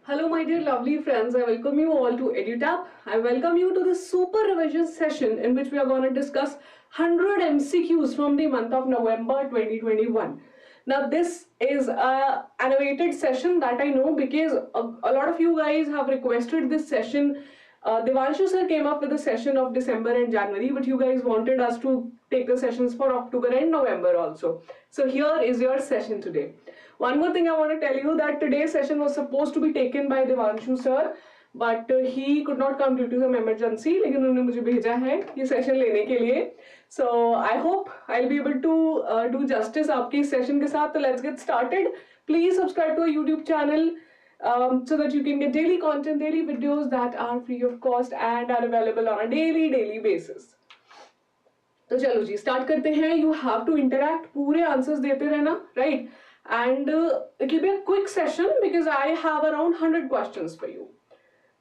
Hello my dear lovely friends, I welcome you all to EduTap. I welcome you to this super revision session in which we are going to discuss 100 MCQs from the month of November 2021. Now this is an awaited session that I know because a lot of you guys have requested this session. Devanshu sir came up with a session of December and January, but you guys wanted us to take the sessions for October and November also. So here is your session today. One more thing I want to tell you that today's session was supposed to be taken by Devanshu sir, but he could not come due to some emergency. लेकिन उन्होंने मुझे भेजा है ये session लेने के लिए. So I hope I'll be able to do justice आपकी इस session के साथ. So let's get started. Please subscribe to our YouTube channel. So that you can get daily content, daily videos that are free of cost and are available on a daily basis. तो चलो जी start करते हैं. You have to interact, पूरे answers देते रहना, right? And it will be a quick session because I have around 100 questions for you.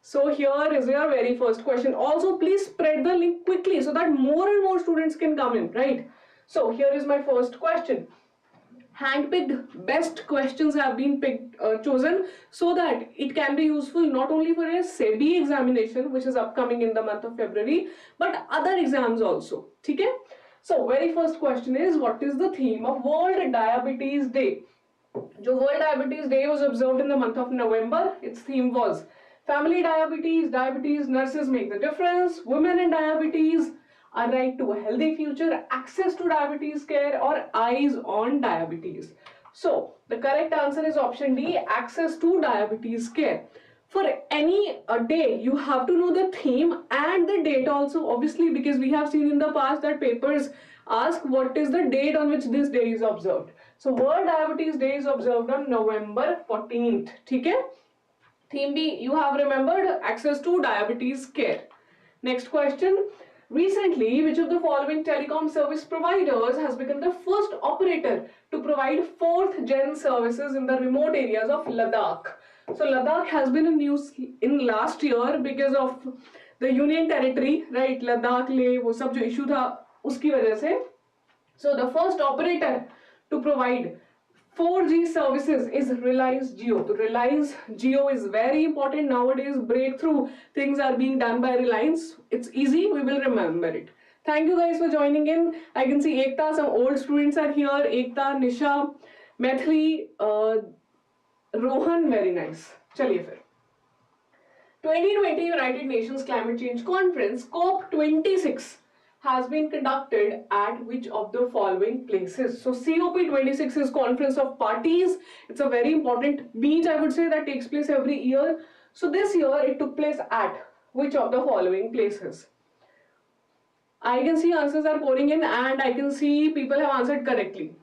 So here is your very first question. Also, please spread the link quickly so that more and more students can come in, right? So here is my first question. Handpicked best questions have been chosen so that it can be useful not only for a SEBI examination which is upcoming in the month of February but other exams also. Okay? So very first question is, what is the theme of World Diabetes Day? जो World Diabetes Day was observed in the month of November, its theme was family diabetes nurses make the difference, women and diabetes, a right to a healthy future, access to diabetes care, or eyes on diabetes. So the correct answer is option D, access to diabetes care. For any day, you have to know the theme and the date also, obviously, because we have seen in the past that papers ask what is the date on which this day is observed. So World Diabetes Day is observed on November 14th. Okay? Theme B, you have remembered, access to diabetes care. Next question. Recently, which of the following telecom service providers has become the first operator to provide 4th gen services in the remote areas of Ladakh? So Ladakh has been in news in last year because of the union territory, right? Ladakh ले वो सब जो issue था उसकी वजह से. So the first operator to provide 4G services is Reliance Jio. So Reliance Jio is very important nowadays. Breakthrough things are being done by Reliance. It's easy. We will remember it. Thank you guys for joining in. I can see Ekta. Some old students are here. Ekta, Nisha, Maithili, Rohan. Very nice. चलिए फिर. 2020 United Nations Climate Change Conference COP26 has been conducted at which of the following places? So COP26 is Conference of Parties. It's a very important meet, I would say, that takes place every year. So this year it took place at which of the following places? I can see answers are pouring in and I can see people have answered correctly.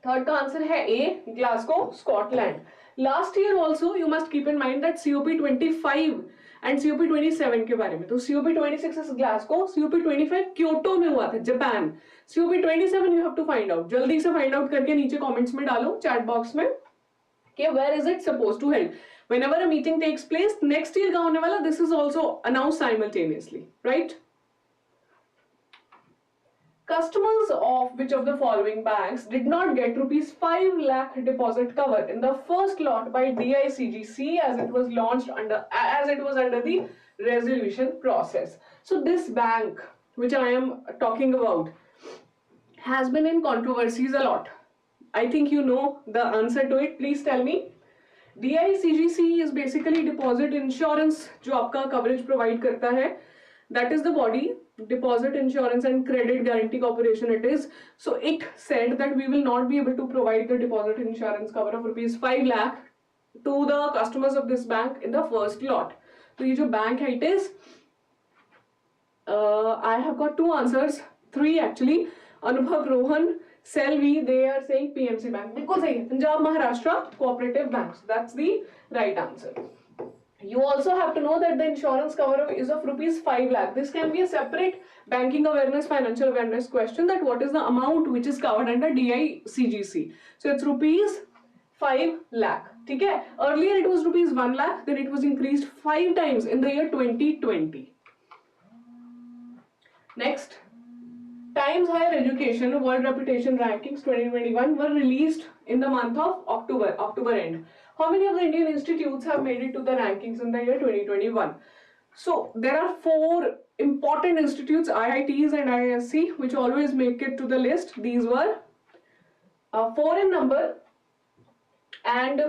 Third का answer है A, Glasgow, Scotland. Last year also you must keep in mind that COP25 and COP27 के बारे में. तो COP26 is Glasgow, COP25 Kyoto में हुआ था, Japan. COP27 you have to find out. जल्दी से find out करके नीचे comments में डालो, chat box में. Okay, where is it supposed to held? Whenever a meeting takes place, next year का होने वाला, this is also announced simultaneously, right? Customers of which of the following banks did not get rupees 5 lakh deposit cover in the first lot by DICGC as it was launched under the resolution process? So this bank which I am talking about has been in controversies a lot. I think you know the answer to it. Please tell me. DICGC is basically deposit insurance जो आपका coverage provide करता है. That is the body, Deposit Insurance and Credit Guarantee Corporation it is. So it said that we will not be able to provide the deposit insurance cover of rupees 5 lakh to the customers of this bank in the first lot. So ये जो bank है it is, I have got two answers, three actually. Anubhav, Rohan, Selvi, they are saying PMC Bank. बिल्कुल सही है, Punjab Maharashtra Cooperative Bank. So that's the right answer. You also have to know that the insurance cover is of rupees 5 lakh. This can be a separate banking awareness, financial awareness question, that what is the amount which is covered under DICGC. So it's rupees 5 lakh. Okay? Earlier it was rupees 1 lakh, then it was increased 5 times in the year 2020. Next. Times Higher Education World Reputation Rankings 2021 were released in the month of October end. How many of the Indian institutes have made it to the rankings in the year 2021? So there are 4 important institutes, IITs and IISc, which always make it to the list. These were 4 in number, and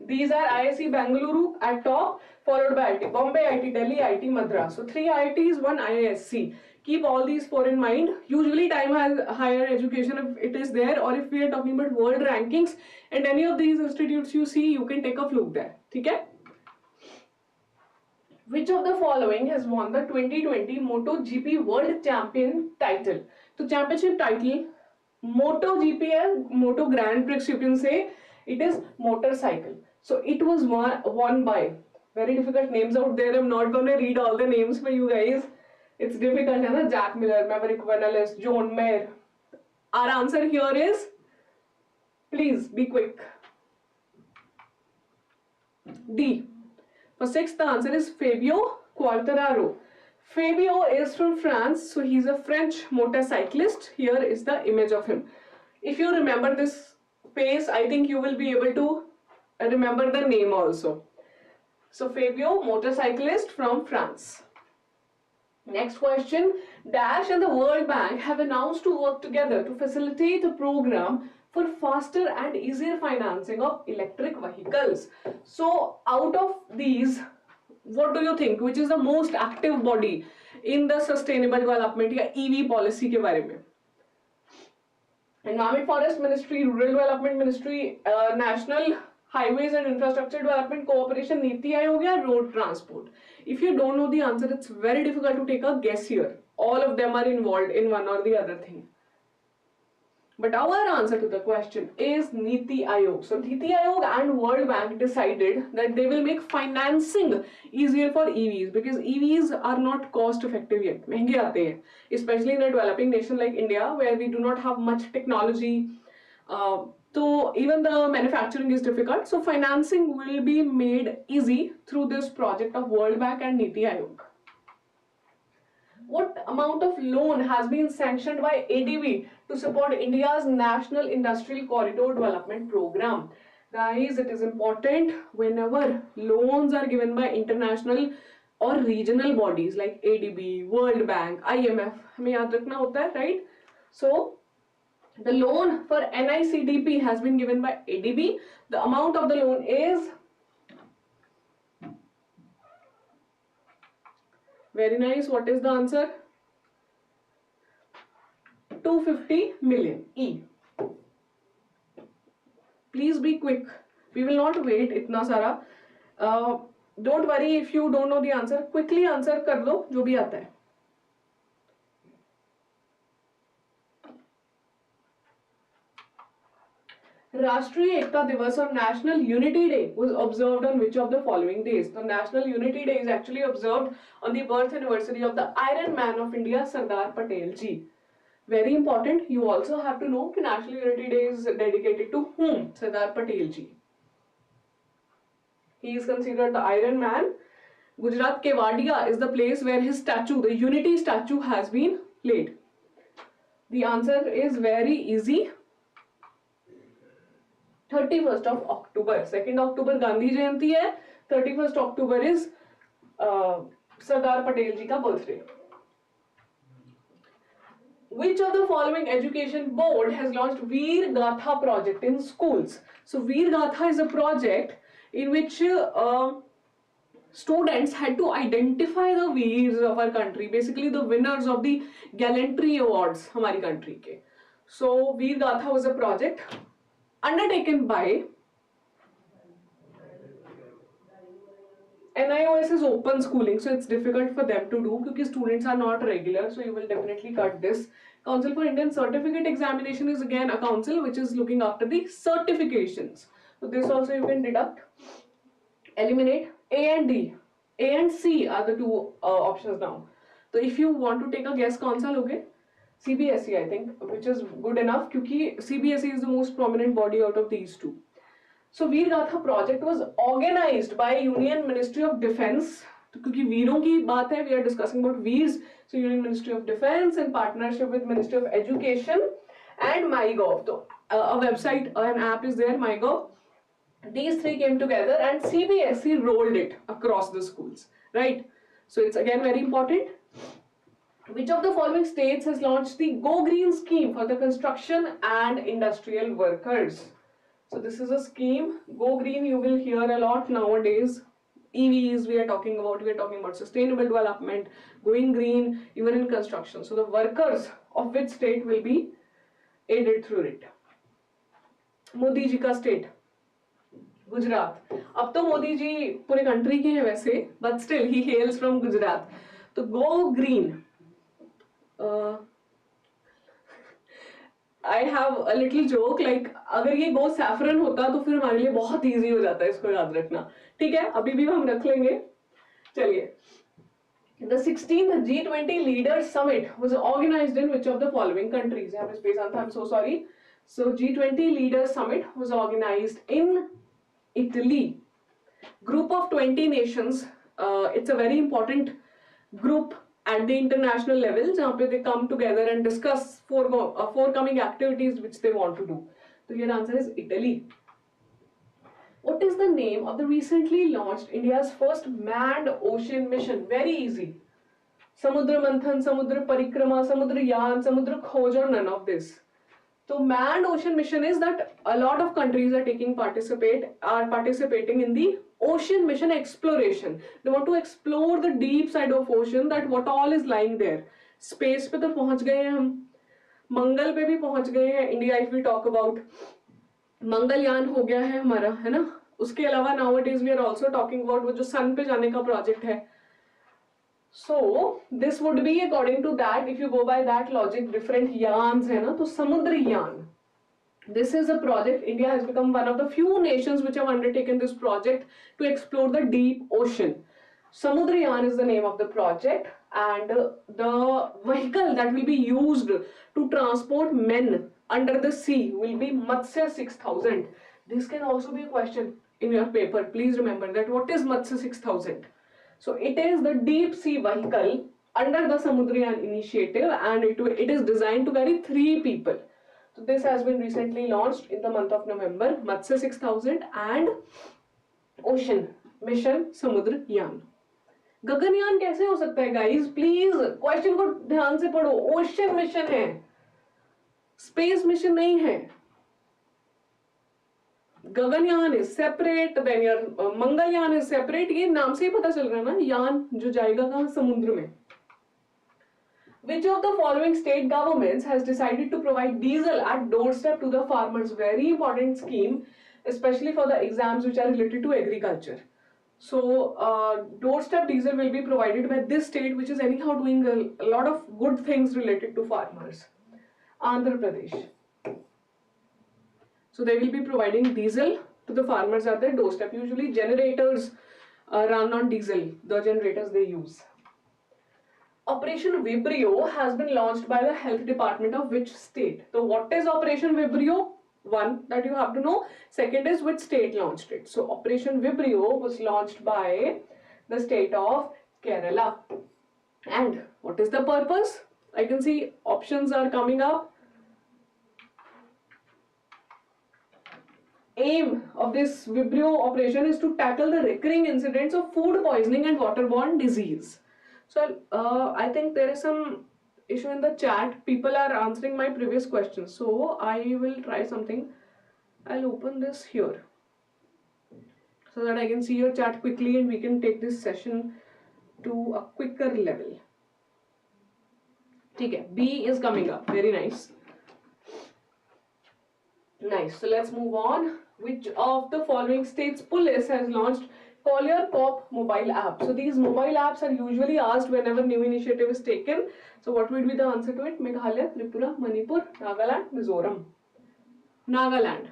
these are IISc Bangalore at top, followed by IIT Bombay, IIT Delhi, IIT Madras. So 3 IITs, 1 IISc. Keep all these 4 in mind. Usually time has higher education if it is there, or if we are talking about world rankings and any of these institutes you see, you can take a fluke there. Okay? Which of the following has won the 2020 MotoGP World Champion title? So championship title, MotoGP and Moto Grand Prix, you can say it is motorcycle. So it was won by, very difficult names out there. I'm not going to read all the names for you guys. It's difficult, है ना? Jack Miller, Maverick Vinales, John Mayer. Our answer here is, please be quick, D. For 6th, the answer is Fabio Quartararo. Fabio is from France, so he's a French motorcyclist. Here is the image of him. If you remember this face, I think you will be able to remember the name also. So Fabio, motorcyclist from France. Next question. Dash and the World Bank have announced to work together to facilitate a program for faster and easier financing of electric vehicles. So out of these, what do you think, which is the most active body in the sustainable development या EV policy के बारे में? Environment Forest Ministry, Rural Development Ministry, National Highways and Infrastructure Development Cooperation, Niti Aayog या Road Transport. If you don't know the answer, it's very difficult to take a guess here. All of them are involved in one or the other thing. But our answer to the question is Niti Aayog. So Niti Aayog and World Bank decided that they will make financing easier for EVs, because EVs are not cost effective yet. महंगे आते हैं, especially in a developing nation like India, where we do not have much technology. So even the manufacturing is difficult. So financing will be made easy through this project of World Bank and Niti Aayog. What amount of loan has been sanctioned by ADB to support India's National Industrial Corridor Development Program? Guys, it is important whenever loans are given by international or regional bodies like ADB, World Bank, IMF, हमें याद रखना होता है, right? So the loan for NICDP has been given by ADB. The amount of the loan is, very nice, what is the answer? 250 million E. Please be quick. We will not wait itna sara. Don't worry if you don't know the answer. Quickly answer कर लो जो भी आता है. Rashtriya Ekta Divas or National Unity Day was observed on which of the following days? The National Unity Day is actually observed on the birth anniversary of the Iron Man of India, Sardar Patel ji. Very important, you also have to know that National Unity Day is dedicated to whom? Sardar Patel ji. He is considered the Iron Man. Gujarat Kevadia is the place where his statue, the Unity statue, has been laid. The answer is very easy. 31st of October. 2nd October Gandhi Jayanti है. 31st October is Sardar Patel ji ka birthday. Which of the following education board has launched Veer Gatha project in schools? So Veer Gatha is a project in which students had to identify the Veers of our country, basically the winners of the gallantry awards हमारी country के. So Veer Gatha was a project undertaken by NIOS is open schooling, so it's difficult for them to do because students are not regular, so you will definitely cut this. Council for Indian Certificate Examination is again a council which is looking after the certifications. So this also you can deduct. Eliminate A and D. A and C are the two options now. So if you want to take a guess, kaun sa loge? CBSE, I think, which is good enough because CBSE is the most prominent body out of these two. So Veer Gatha project was organized by Union Ministry of Defence. क्योंकि वीरों की बात है, we are discussing about Veers. So Union Ministry of Defence in partnership with Ministry of Education and MyGov. So a website, an app is there, MyGov. These three came together and CBSE rolled it across the schools, right? So it's again very important. Which of the following states has launched the Go Green scheme for the construction and industrial workers? So this is a scheme. Go Green, you will hear a lot nowadays. EVs we are talking about sustainable development, going green, even in construction. So the workers of which state will be aided through it? Modi ji का state Gujarat. अब तो मोदी जी पूरे country के हैं वैसे, but still he hails from Gujarat. तो go green, I have a little joke, like अगर ये गो सैफरन होता तो फिर हमारे लिए बहुत इजी हो जाता है इसको याद रखना. ठीक है, अभी भी हम रख लेंगे. चलिए, the 16th G20 Leader Summit was organized in which of the following countries? I have space on, I'm so sorry. So G20 Leader Summit was organized in Italy. Group of 20 nations. It's a very important group at the international level जहाँ पे they come together and discuss forthcoming activities which they want to do. So your answer is Italy. What is the name of the recently launched India's first manned ocean mission? Very easy. Samudra Manthan, Samudra Parikrama, Samudra Yan, Samudra Khoj, or none of this. So manned ocean mission is that a lot of countries are participating in the ocean mission exploration. They want to explore the deep side of ocean, that what all is lying there. Space पे तो पहुंच गए हैं हम, मंगल पे भी पहुंच गए हैं India. If we talk about Mangalyaan हो गया है हमारा, है ना. उसके अलावा nowadays we are also talking about वो जो सन पे जाने का प्रोजेक्ट है. So this would be according to that, if you go by that logic, different yans है ना, तो समुद्र यान. This is a project. India has become one of the few nations which have undertaken this project to explore the deep ocean. Samudrayan is the name of the project, and the vehicle that will be used to transport men under the sea will be Matsya 6000. This can also be a question in your paper. Please remember that. What is Matsya 6000? So it is the deep sea vehicle under the Samudrayan initiative, and it is designed to carry 3 people. So this has been recently launched in the month of November. Matsya 6000 and Ocean Mission Samudrayan. Gaganyaan कैसे हो सकता है guys? Please question को ध्यान से पढ़ो. Ocean mission है, space mission नहीं है. Gaganyaan is separate, then your Mangalyaan is separate. ये नाम से ही पता चल रहा है ना, यान जो जाएगा कहां? समुद्र में. Which of the following state governments has decided to provide diesel at doorstep to the farmers? Very important scheme, especially for the exams which are related to agriculture. So doorstep diesel will be provided by this state, which is anyhow doing a lot of good things related to farmers. Andhra Pradesh. So they will be providing diesel to the farmers at their doorstep. Usually generators run on diesel, the generators they use. Operation Vibrio has been launched by the health department of which state? So what is Operation Vibrio? One that you have to know. Second is which state launched it. So Operation Vibrio was launched by the state of Kerala. And what is the purpose? I can see options are coming up. Aim of this Vibrio operation is to tackle the recurring incidents of food poisoning and waterborne disease. So I think there is some issue in the chat. People are answering my previous questions, so I will try something. I'll open this here so that I can see your chat quickly and we can take this session to a quicker level. Okay, B is coming up. Very nice. Nice. So let's move on. Which of the following states police has launched Call Your Cop mobile app? So these mobile apps are usually asked whenever new initiative is taken. So what would be the answer to it? Meghalaya, Tripura, Manipur, Nagaland, Mizoram. Nagaland.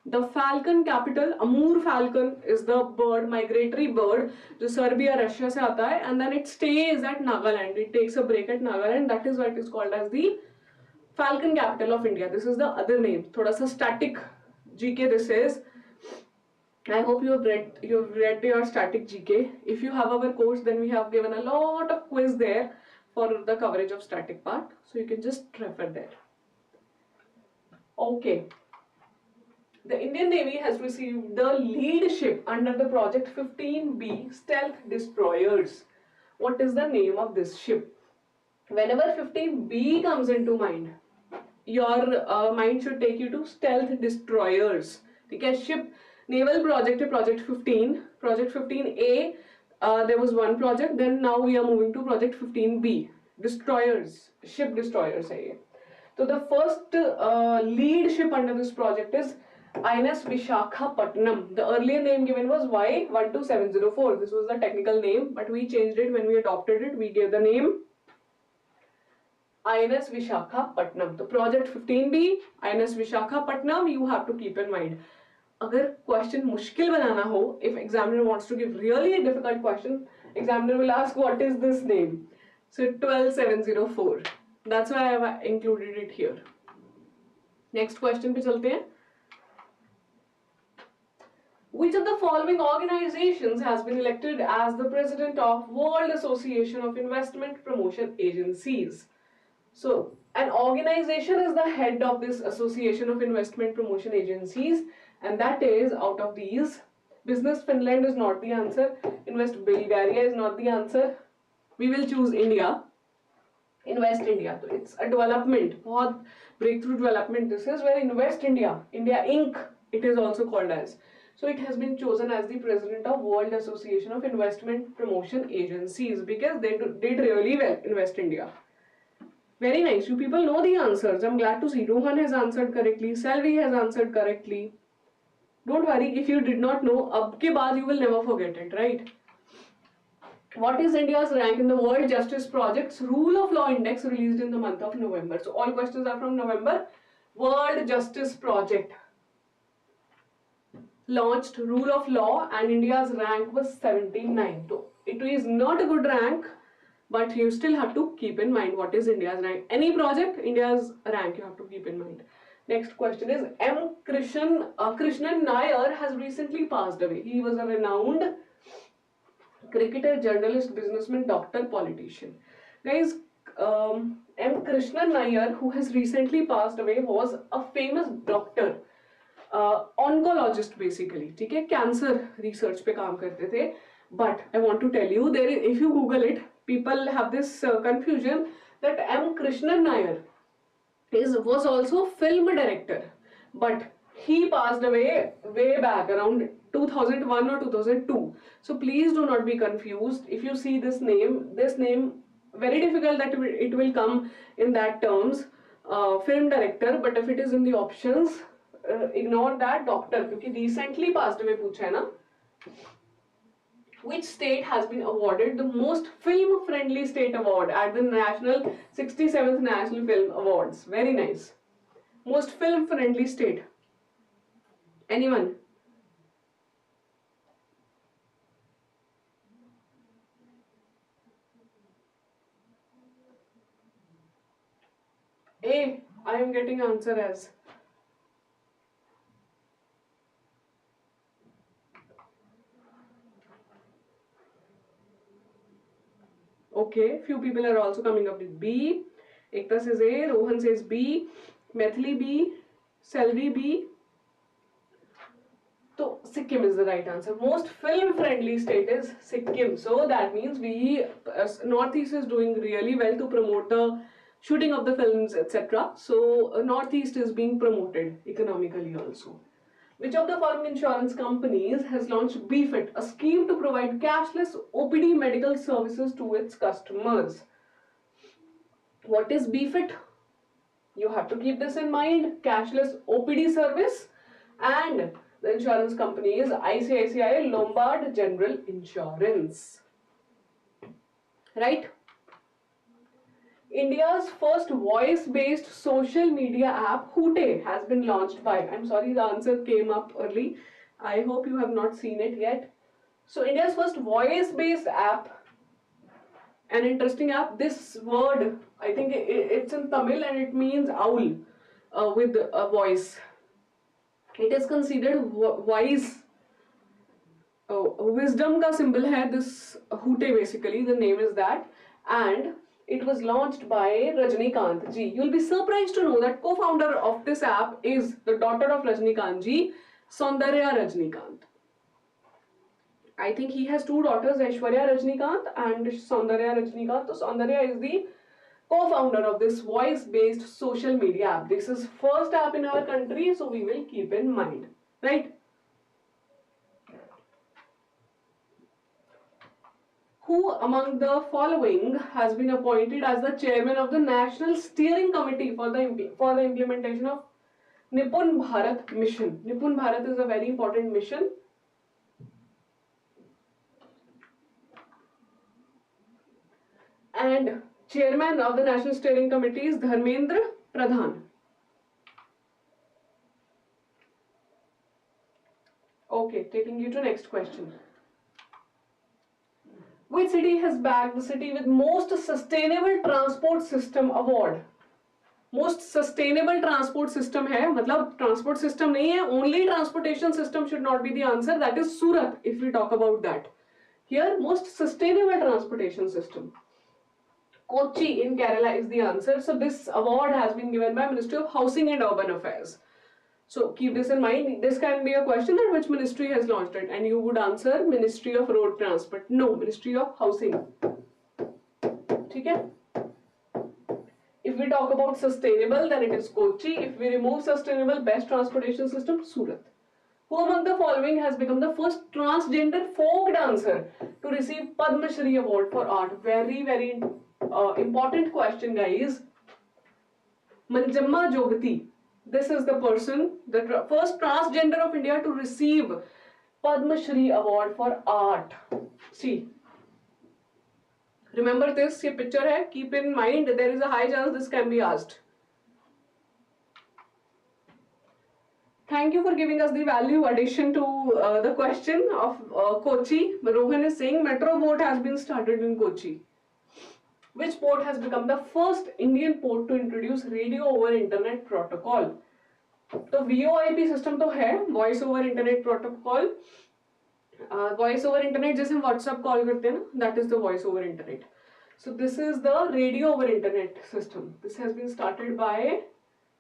The falcon capital, Amur falcon, is the bird, migratory bird, जो Serbia, Russia से आता है, and then it stays at Nagaland. It takes a break at Nagaland. That is why it is called as the falcon capital of India. This is the other name. थोड़ा सा static GK this is. I hope you have read your static GK. If you have our course, then we have given a lot of quiz there for the coverage of static part. So you can just refer there. Okay. The Indian Navy has received the lead ship under the Project 15B Stealth Destroyers. What is the name of this ship? Whenever 15B comes into mind, your mind should take you to stealth destroyers. Okay, ship naval project, project 15, project 15A. There was one project, then now we are moving to project 15B. Destroyers, ship destroyers. So the first lead ship under this project is INS Vishakhapatnam. The earlier name given was Y12704. This was the technical name, but we changed it when we adopted it. We gave the name INS Vishakhapatnam. The project 15B, INS Vishakhapatnam, you have to keep in mind. Agar question mushkil banana ho, if examiner wants to give really a difficult question, examiner will ask what is this name. So 12704. That's why I have included it here. Next question pe chalte hain. Which of the following organizations has been elected as the president of World Association of Investment Promotion Agencies? So, an organization is the head of this Association of Investment Promotion Agencies, and that is, out of these, Business Finland is not the answer, Invest Bulgaria is not the answer, we will choose India, Invest India. So it's a development, breakthrough development. This is where Invest India, India Inc., it is also called as. So it has been chosen as the president of World Association of Investment Promotion Agencies because they did really well, Invest India. Very nice. You people know the answers. I'm glad to see. Rohan has answered correctly. Selvi has answered correctly. Don't worry if you did not know. Ab ke baad you will never forget it, right? What is India's rank in the World Justice Project's Rule of Law Index released in the month of November? So all questions are from November. World Justice Project launched Rule of Law and India's rank was 79. So it is not a good rank. But you still have to keep in mind what is India's rank. Any project, India's rank you have to keep in mind. Next question is Krishnan Nair has recently passed away. He was a renowned cricketer, journalist, businessman, doctor, politician. Guys, Krishnan Nair, who has recently passed away, was a famous doctor, oncologist basically. ठीक है, cancer research पे काम करते थे. But I want to tell you, if you Google it, people have this confusion that Krishnan Nair was also film director, but he passed away way back around 2001 or 2002. So please do not be confused. If you see this name, very difficult that it will come in that terms, film director. But if it is in the options, ignore that doctor, because recently passed away पूछा है ना. Which state has been awarded the most film-friendly state award at the 67th National Film Awards? Very nice. Most film-friendly state. Anyone? A. I am getting answer as. Okay, few people are also coming up with B. Ekta says A, Rohan says B, Methili B, Selvi B. So Sikkim is the right answer. Most film-friendly state is Sikkim. So that means Northeast is doing really well to promote the shooting of the films, etc. So Northeast is being promoted economically also. Which of the following insurance companies has launched BFIT, a scheme to provide cashless OPD medical services to its customers? What is BFIT? You have to keep this in mind. Cashless OPD service, and the insurance company is ICICI Lombard General Insurance. Right? India's first voice-based social media app, Hoote, has been launched by. I'm sorry, the answer came up early. I hope you have not seen it yet. So India's first voice-based app, an interesting app. This word, I think it's in Tamil and it means owl with a voice. It is considered wise. Wisdom ka symbol hai this Hoote basically, the name is that. And It was launched by Rajnikant ji. You'll be surprised to know that co-founder of this app is the daughter of Rajnikant ji, Saundarya Rajnikant. I think he has two daughters, Aishwarya Rajnikant and Saundarya Rajnikant. So Saundarya is the co-founder of this voice-based social media app. This is first app in our country, so we will keep in mind, right? Who among the following has been appointed as the chairman of the National Steering Committee for the implementation of Nipun Bharat mission? Nipun Bharat is a very important mission. And chairman of the National Steering Committee is Dharmendra Pradhan. Okay, taking you to next question. Which city has bagged the city with most sustainable transport system award? Most sustainable transport system है, मतलब transport system नहीं है, only transportation system should not be the answer. That is Surat, if we talk about that. Here, most sustainable transportation system. Kochi in Kerala is the answer. So this award has been given by Ministry of Housing and Urban Affairs. So keep this in mind. This can be a question that which ministry has launched it, and you would answer Ministry of Road Transport. No, Ministry of Housing. Okay? If we talk about sustainable, then it is Kochi. If we remove sustainable, best transportation system, Surat. Who among the following has become the first transgender folk dancer to receive Padma Shri Award for art? Very, very important question, guys. Manjamma Jogati. This is the person, the first transgender of India to receive Padma Shri Award for art. See. Remember this, ये picture है. Keep in mind, there is a high chance this can be asked. Thank you for giving us the value addition to the question of Kochi. Rohan is saying metro boat has been started in Kochi. Which port has become the first Indian port to introduce radio over internet protocol? तो VoIP system तो है, voice over internet protocol. Voice over internet जैसे हम WhatsApp call करते हैं ना, that is the voice over internet. So this is the radio over internet system. This has been started by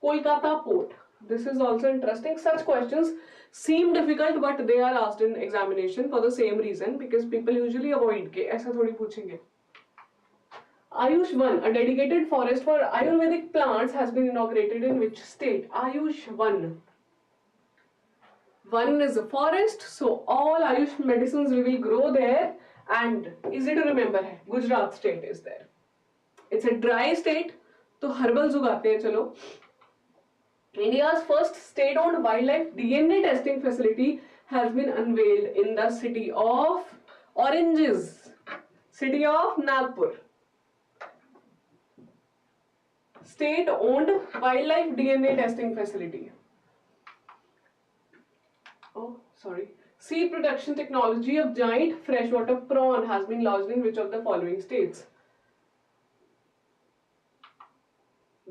Kolkata port. This is also interesting. Such questions seem difficult, but they are asked in examination for the same reason, because people usually avoid के ऐसा थोड़ी पूछेंगे. Ayush 1, a dedicated forest for Ayurvedic plants, has been inaugurated in which state? Ayush 1. 1 is a forest, so all Ayush medicines we will grow there, and easy to remember है, Gujarat state is there. It's a dry state, तो herbals उगाते हैं चलो. India's first state-owned wildlife DNA testing facility has been unveiled in the city of Oranges, city of Nagpur. State-owned wildlife DNA testing facility. Oh, sorry. Seed production technology of giant freshwater prawn has been launched in which of the following states?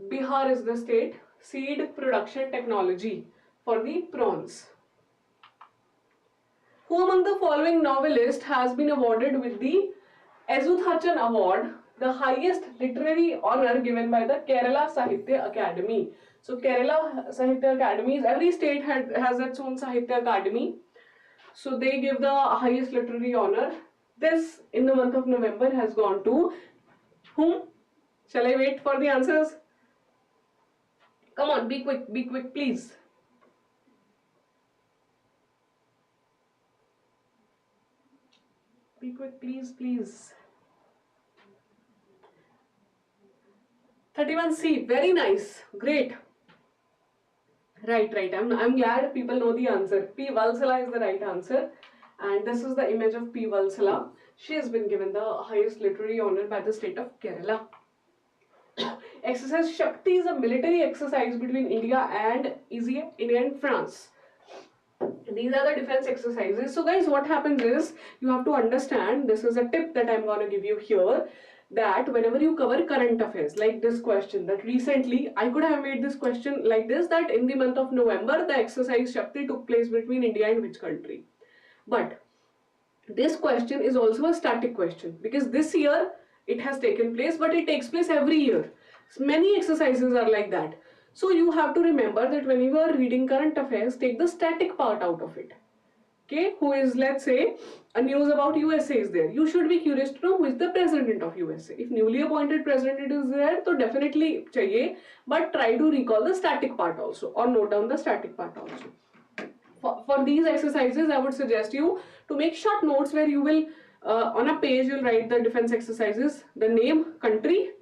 Bihar is the state. Seed production technology for the prawns. Who among the following novelists has been awarded with the Ezuthachan Award, the highest literary honor given by the Kerala Sahitya Academy? So Kerala Sahitya Academy, every state has its own Sahitya Academy. So they give the highest literary honor. This in the month of November has gone to whom? Shall I wait for the answers? Come on, be quick, please. Be quick, please. 31C, very nice, great. Right. I'm glad people know the answer. P. Valsala is the right answer, and this is the image of P. Valsala. She has been given the highest literary honor by the state of Kerala. Exercise Shakti is a military exercise between India and France. These are the defense exercises. So guys, what happens is, you have to understand, this is a tip that I'm going to give you here, that whenever you cover current affairs, like this question, that recently I could have made this question like this, that in the month of November, the exercise Shakti took place between India and which country? But this question is also a static question, because this year it has taken place, but it takes place every year. Many exercises are like that. So you have to remember that when you are reading current affairs, take the static part out of it. Okay, who is, let's say, a news about USA is there. You should be curious to know who is the president of USA. If newly appointed president is there, so definitely chahiye, but try to recall the static part also, or note down the static part also. For these exercises, I would suggest you to make short notes where you will, on a page, you'll write the defense exercises, the name, country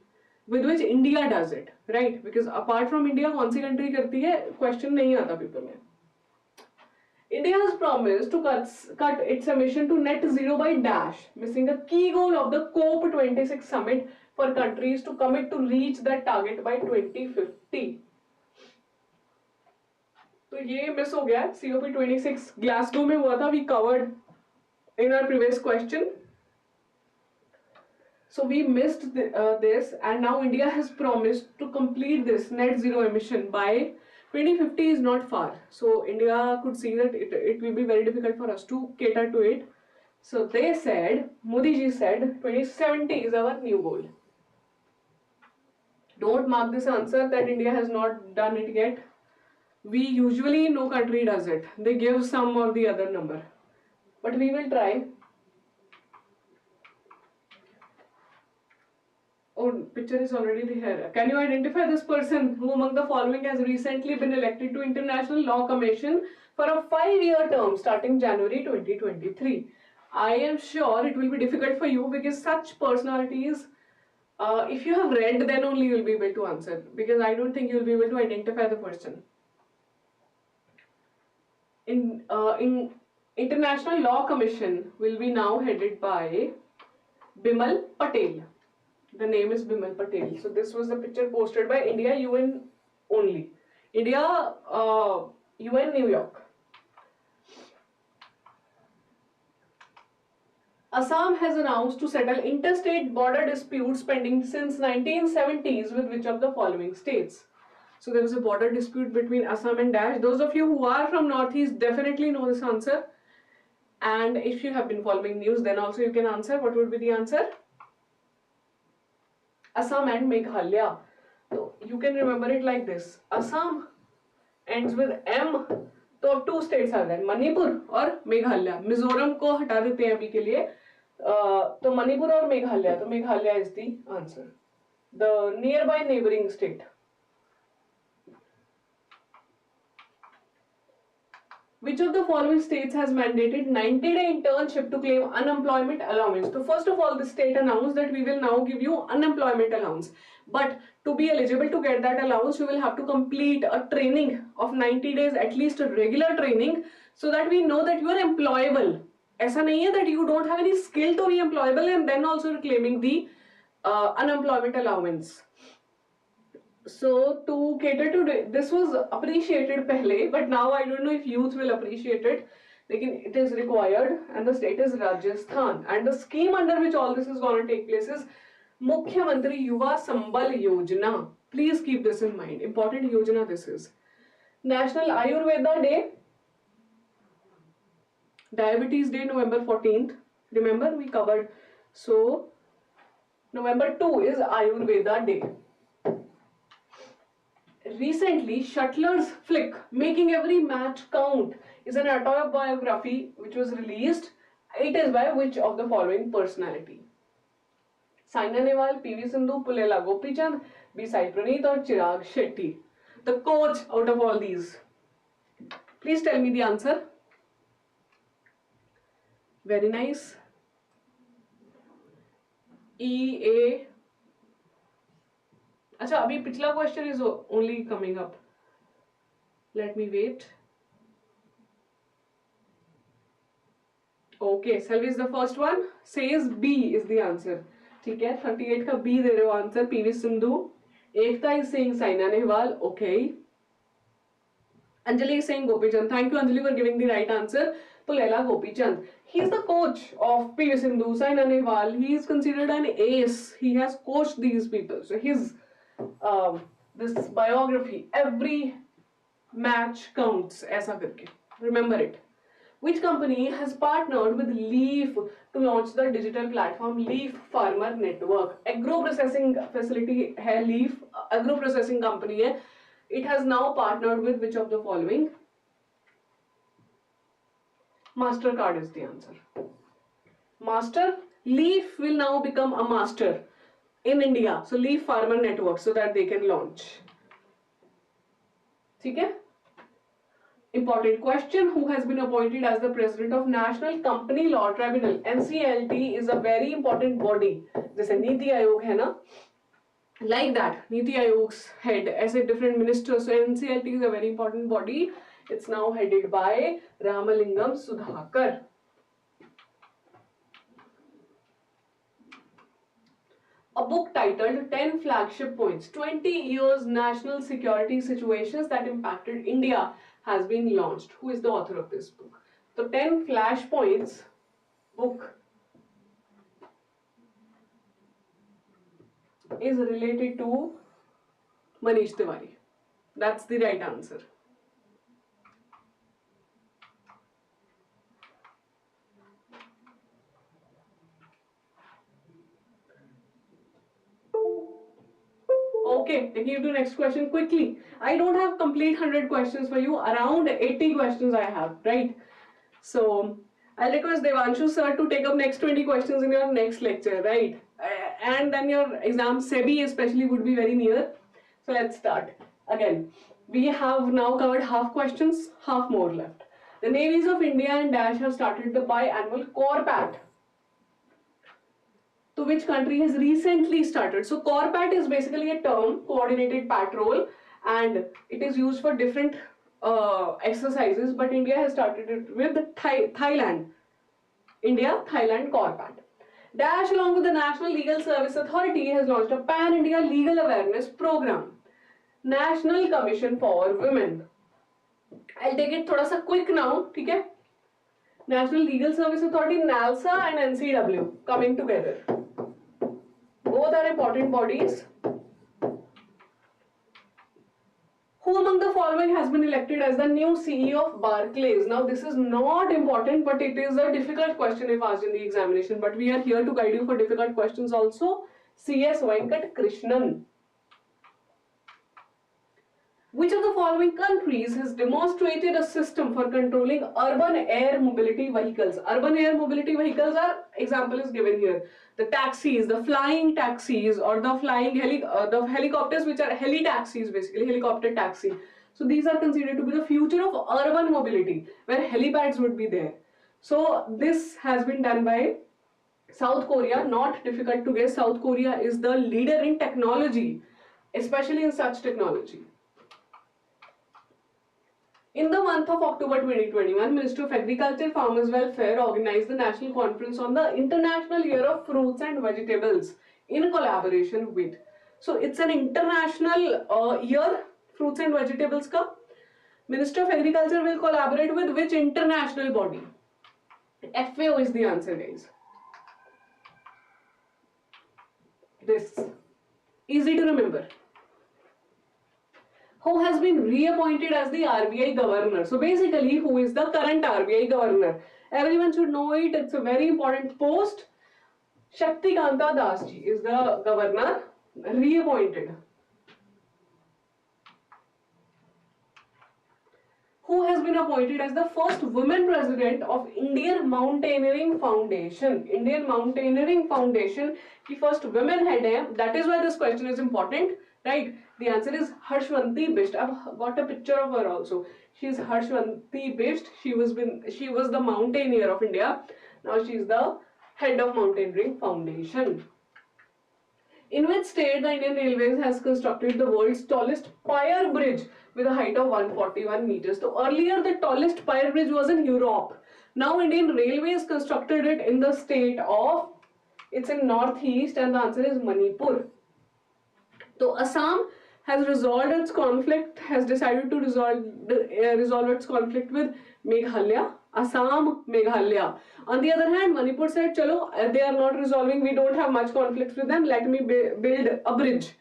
with which India does it, right? Because apart from India, kaun si country karti hai, question nahi aata paper mein. India has promised to cut its emission to net zero by dash, missing a key goal of the COP26 summit for countries to commit to reach that target by 2050. तो ये miss हो गया. COP26 Glasgow में हुआ था. We covered in our previous question. So we missed this, and now India has promised to complete this net zero emission by 2050 is not far. So India could see that it will be very difficult for us to cater to it. So they said, Modi ji said, 2070 is our new goal. Don't mark this answer that India has not done it yet. We usually, no country does it. They give some or the other number. But we will try. Oh, picture is already here. Can you identify this person who among the following has recently been elected to International Law Commission for a 5-year term starting January 2023? I am sure it will be difficult for you because such personalities, if you have read, then only you will be able to answer, because I don't think you will be able to identify the person. In International Law Commission will be now headed by Bimal Patel. The name is Bimal Patel. So this was the picture posted by India UN only. India UN New York. Assam has announced to settle interstate border disputes pending since 1970s with which of the following states? So there was a border dispute between Assam and Dash. Those of you who are from Northeast definitely know this answer. And if you have been following news, then also you can answer. What would be the answer? Assam and Meghalaya. So you can remember it like this. Assam ends with M. तो अब 2 states आ गए, मणिपुर और मेघालय. मिजोरम को हटा देते हैं अभी के लिए. तो मणिपुर और मेघालय. तो Meghalaya is the answer. The nearby neighboring state. Which of the following states has mandated 90-day internship to claim unemployment allowance? So first of all, the state announced that we will now give you unemployment allowance. But to be eligible to get that allowance, you will have to complete a training of 90 days, at least a regular training, so that we know that you are employable. ऐसा नहीं है that you don't have any skill to be employable and then also claiming the unemployment allowance. So to cater to this was appreciated pehle, but now I don't know if youth will appreciate it. Lekin it is required, and the state is Rajasthan, and the scheme under which all this is going to take place is Mukhyamantri Yuva Sambal Yojana. Please keep this in mind. Important Yojana this is. National Ayurveda Day, Diabetes Day, November 14th. Remember we covered. So November 2 is Ayurveda Day. Recently, Shuttler's flick, Making Every Match Count, is an autobiography which was released. It is by which of the following personality? Saina Nehwal, PV Sindhu, Pulela Gopichand, B. Sai Praneeth or Chirag Shetty? The coach out of all these. Please tell me the answer. Very nice. E. A. अच्छा अभी पिछला question is only coming up. Let me wait. Okay, Selvi is the first one. Says B is the answer. ठीक है, 38 का B दे रहे हो answer. PV Sindhu. Ekta is saying Saina Nehwal. Okay. Anjali is saying Gopichand. Thank you Anjali for giving the right answer. Pulela Gopichand. He is the coach of PV Sindhu, Saina Nehwal. He is considered an ace. He has coached these people. So his this biography, every match counts. ऐसा करके. Remember it. Which company has partnered with Leaf to launch the digital platform Leaf Farmer Network? Agro processing facility है Leaf, agro processing company है. It has now partnered with which of the following? MasterCard is the answer. Master, Leaf will now become a master in India. So Leaf Farmer Network, so that they can launch. ठीक है? Important question, who has been appointed as the president of National Company Law Tribunal? NCLT is a very important body. जैसे नीति आयोग है ना, like that, नीति आयोग's head, ऐसे different ministers. So NCLT is a very important body. It's now headed by Ramalingam Sudhakar. A book titled 10 Flagship Points, 20 Years National Security Situations that Impacted India has been launched. Who is the author of this book? The 10 Flashpoints book is related to Manish Tiwari. That's the right answer. Okay, taking you to next question quickly. I don't have complete 100 questions for you. Around 80 questions I have, right? So I'll request Devanshu sir to take up next 20 questions in your next lecture, right? And then your exam, SEBI especially, would be very near. So let's start. Again, we have now covered half questions, half more left. The navies of India and Dash have started the biannual Corpat. So which country has recently started? So Corpat is basically a term, coordinated patrol, and it is used for different exercises, but India has started it with Thailand. India, Thailand, Corpat. Dash, along with the National Legal Service Authority, has launched a pan-India legal awareness program. National Commission for Women. I'll take it thoda sa quick now, okay? National Legal Service Authority, NALSA and NCW coming together. Both are important bodies. Who among the following has been elected as the new CEO of Barclays? Now this is not important, but it is a difficult question if asked in the examination. But we are here to guide you for difficult questions also. CS Venkat Krishnan. Which of the following countries has demonstrated a system for controlling urban air mobility vehicles? Urban air mobility vehicles are, example is given here. The taxis, the flying taxis, or the flying the helicopters, which are heli taxis, basically helicopter taxi. So these are considered to be the future of urban mobility, where helipads would be there. So this has been done by South Korea. Not difficult to guess. South Korea is the leader in technology, especially in such technology. In the month of October 2021, Ministry of Agriculture, Farmers Welfare organized the National Conference on the International Year of Fruits and Vegetables in collaboration with. So it's an international year, fruits and vegetables ka. Ministry of Agriculture will collaborate with which international body? FAO is the answer, guys. This. Easy to remember. Who has been reappointed as the RBI Governor? So basically, who is the current RBI Governor? Everyone should know it. It's a very important post. Shaktikanta Das ji is the Governor, reappointed. Who has been appointed as the first woman president of Indian Mountaineering Foundation? Indian Mountaineering Foundation की first women head है. That is why this question is important, right? The answer is Harshwanti Bisht. I've got a picture of her also. She is Harshwanti Bisht. She was the mountaineer of India. Now she is the head of Mountaineering Foundation. In which state the Indian Railways has constructed the world's tallest pier bridge with a height of 141 meters. So earlier the tallest pier bridge was in Europe. Now Indian Railways constructed it in the state of, it's in northeast, and the answer is Manipur. So Assam has resolved its conflict, has decided to resolve its conflict with Meghalaya. Assam, Meghalaya. On the other hand, Manipur said, chalo, they are not resolving, we don't have much conflict with them, let me build a bridge.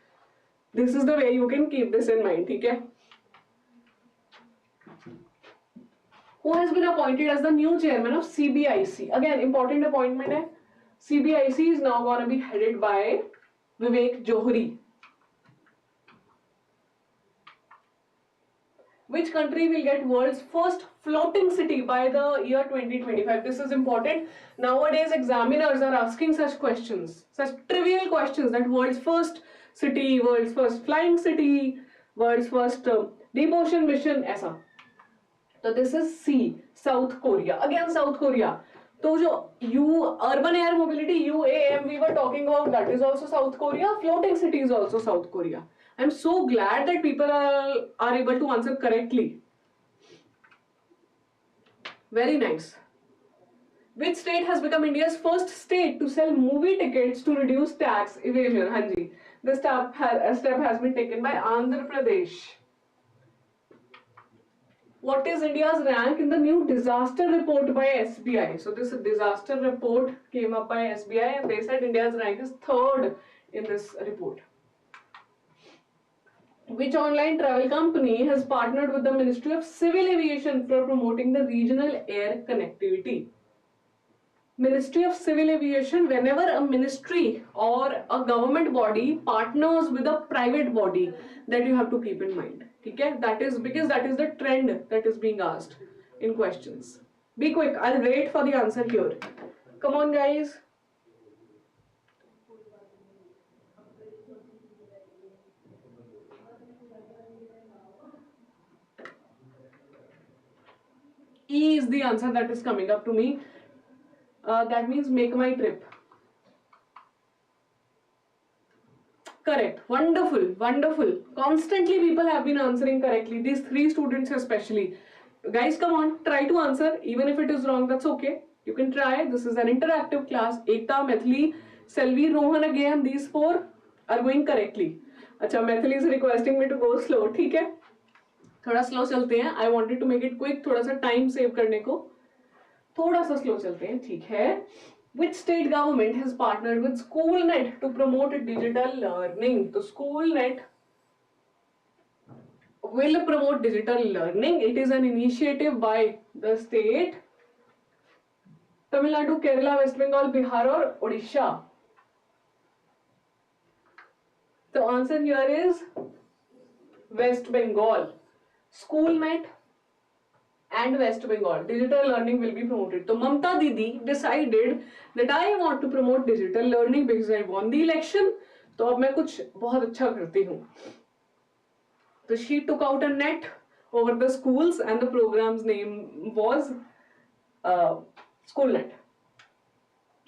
This is the way you can keep this in mind, okay? who has been appointed as the new chairman of CBIC. Again, important appointment hai. CBIC is now going to be headed by Vivek Johri. Which country will get world's first floating city by the year 2025? This is important. Nowadays, examiners are asking such questions, such trivial questions, that world's first city, world's first flying city, world's first deep ocean mission, ऐसा. So this is C, South Korea. Again, South Korea. So जो urban air mobility, UAM, we were talking about, that is also South Korea. Floating city is also South Korea. I'm so glad that people are able to answer correctly. Very nice. Which state has become India's first state to sell movie tickets to reduce tax evasion? Hanji. This step has been taken by Andhra Pradesh. What is India's rank in the new disaster report by SBI? So this disaster report came up by SBI and they said India's rank is 3rd in this report. Which online travel company has partnered with the Ministry of Civil Aviation for promoting the regional air connectivity? Ministry of Civil Aviation, whenever a ministry or a government body partners with a private body, that you have to keep in mind. Okay? That is because that is the trend that is being asked in questions. Be quick, I'll wait for the answer here. Come on, guys. E is the answer that is coming up to me. That means make my trip. Correct. Wonderful. Wonderful. Constantly people have been answering correctly. These 3 students especially. Guys, come on. Try to answer. Even if it is wrong, that's okay. You can try. This is an interactive class. Ekta, Maithili, Selvi, Rohan again. These 4 are going correctly. Acha, Maithili is requesting me to go slow. ठीक है? थोड़ा slow चलते हैं. I wanted to make it quick. थोड़ा सा time save करने को थोड़ा सा स्लो चलते हैं. ठीक है. Which state government has partnered with SchoolNet to promote digital learning? So SchoolNet will promote digital learning. It is an initiative by the state Tamil Nadu, Kerala, West Bengal, Bihar or Odisha. The answer here is West Bengal. SchoolNet and West Bengal. Digital learning will be promoted. So Mamta Didi decided that I want to promote digital learning because I won the election. तो अब मैं कुछ बहुत अच्छा करती हूँ. So she took out a net over the schools and the program's name was SchoolNet.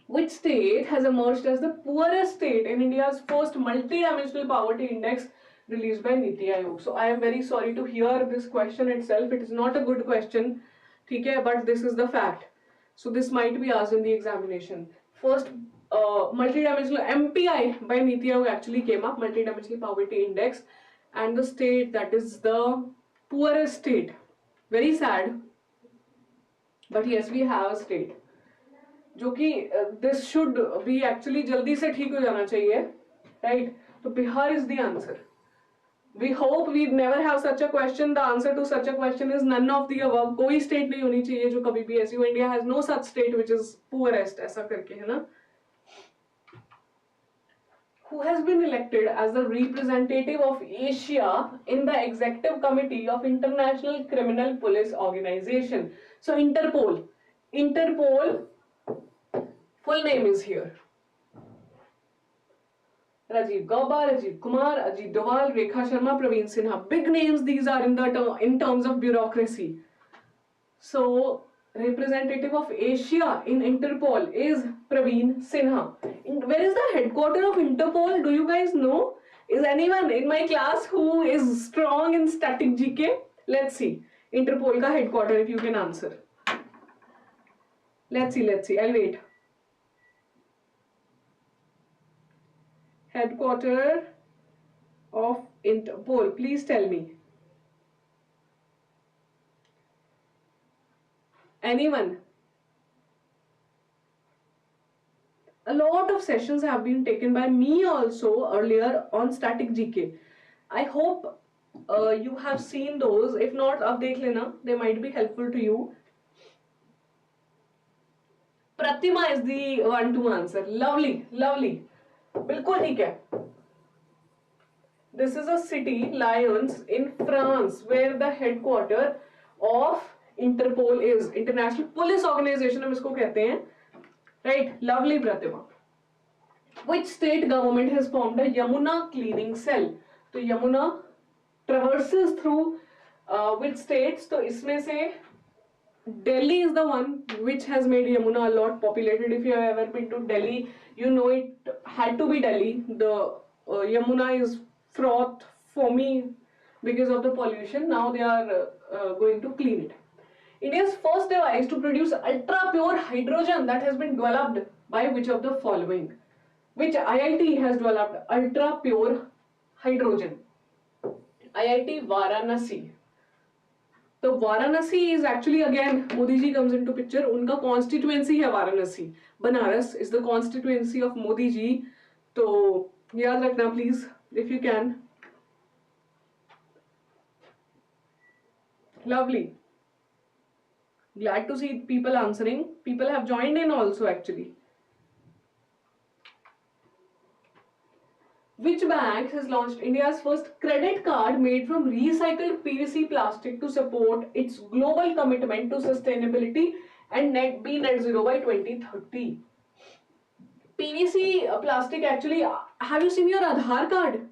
Which state has emerged as the poorest state in India's first multi-dimensional poverty index released by Niti Aayog? So I am very sorry to hear this question itself. It is not a good question, okay, but this is the fact. So this might be asked in the examination. First multi-dimensional MPI by Niti Aayog actually came up, multi-dimensional poverty index, and the state that is the poorest state. Very sad, but yes, we have a state. जो कि this should be actually जल्दी से ठीक हो जाना चाहिए, right? तो Bihar is the answer. We hope we never have such a question. The answer to such a question is none of the above. कोई state नहीं होनी चाहिए जो कभी भी ऐसी हो. India has no such state which is poorest, ऐसा करके है ना. Who has been elected as the representative of Asia in the executive committee of International Criminal Police Organization? So Interpol. Interpol full name is here. Rajiv Gauba, Rajiv Kumar, Ajit Doval, Rekha Sharma, Praveen Sinha. Big names these are in terms of bureaucracy. So representative of Asia in Interpol is Praveen Sinha. Where is the headquarters of Interpol? Do you guys know? Is anyone in my class who is strong in static GK? Let's see. Interpol ka headquarters, if you can answer. Let's see. I'll wait. Headquarters of Interpol. Please tell me. Anyone? A lot of sessions have been taken by me also earlier on static GK. I hope you have seen those. If not, ab dekh lena. They might be helpful to you. Pratima is the one to answer. Lovely, lovely. बिल्कुल ठीक है. This is a city, Lyons, in France, where the headquarter of Interpol is. International Police Organization हम इसको कहते हैं. Right, lovely Pratima. Which state government has formed a Yamuna cleaning cell? तो Yamuna traverses through which states? तो इसमें से Delhi is the one which has made Yamuna a lot populated. If you have ever been to Delhi, you know it had to be Delhi. The Yamuna is fraught, foamy because of the pollution. Now they are going to clean it. India's first device to produce ultra pure hydrogen that has been developed by which of the following? Which IIT has developed ultra pure hydrogen? IIT Varanasi. तो Varanasi is actually again Modi ji comes into picture. उनका constituency है Varanasi. Banaras is the constituency of Modi ji. तो याद रखना please if you can. Lovely. Glad to see people answering. People have joined in also actually. Which bank has launched India's first credit card made from recycled PVC plastic to support its global commitment to sustainability and be net zero by 2030? PVC plastic actually, have you seen your Aadhaar card?